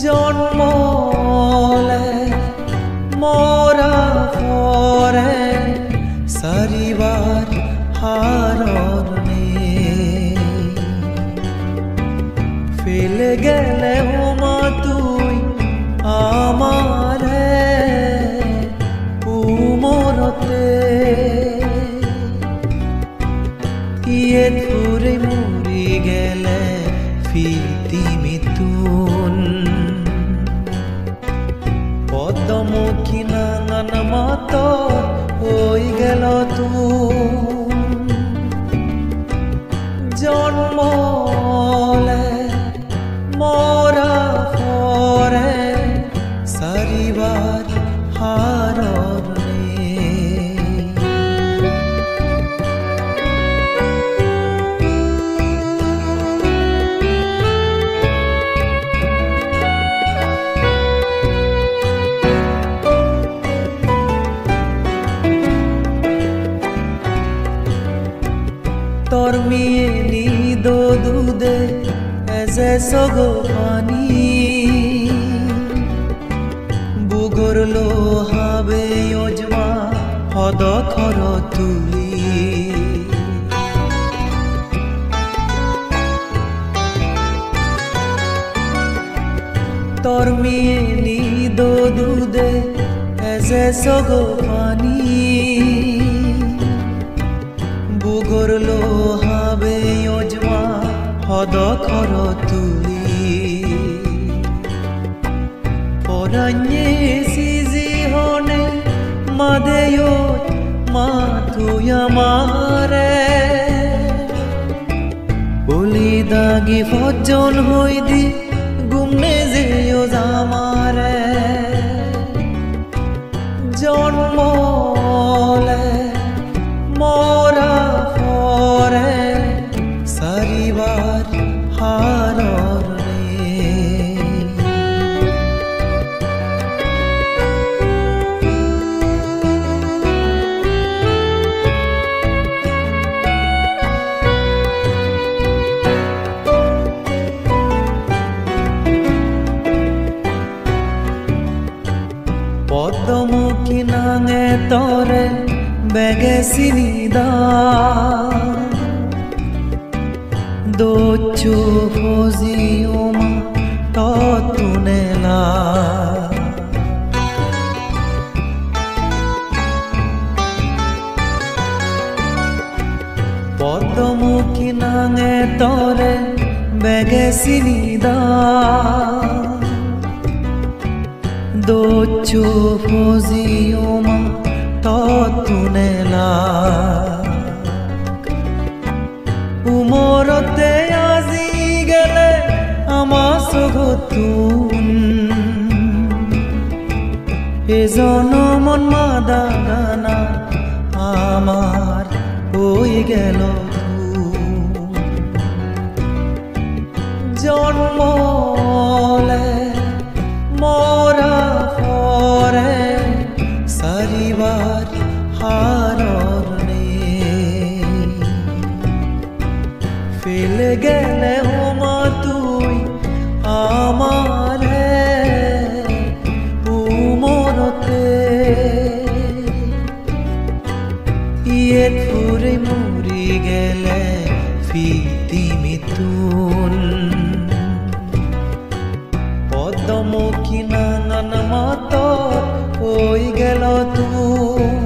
জন্মলে মৰা পৰে চাৰিবাৰ হাৰণে ফেলে গেলে মা তুই আমারে উমরতে ইয়ে ফুরে মরি গেলে ফিতি মিতুন পদ্মমুখী নানান মত হই গেল তুন জন্মলে মরা পরে চাৰিবাৰ হাৰণে তোর মিয়ে নিদ দুদে এজে সগো পানি বুগর লোহাবে ওজমা হদ খর তুলি তোর মিয়ে নিদ দুদে এজে সগো পানি বুগর লোহাবে ওজমা হদ খর তুলি পরাঞ্জে সিজি হনে মাদেয় মা তুই আমারে বলি দাগি ফজন হই দি গুমনে যেও জামারে জন্মলে মরা পরে চাৰিবাৰ হাৰণে পদ্মমুখী নাঙে তরে বেগে চিনিদা দোচু ফজিওমা ততুনেলা পদ্মমুখী নাঙে তরে বেগে চিনিদা দোচু ফজিওমা ততুনেলা উমরতে আজি গেলে আমার সগতুন এজন মন মাদাগানা আমার হই গেল জন্মলে মরা পরে চাৰিবাৰ হাৰণে ফেলে গেলে মা তুই আমাৰে উমৰতে ইয়ে ফুৰে মৰি গেলে ফিতি মিতুন পদ্মমুখী নানান মত হই গেল তুই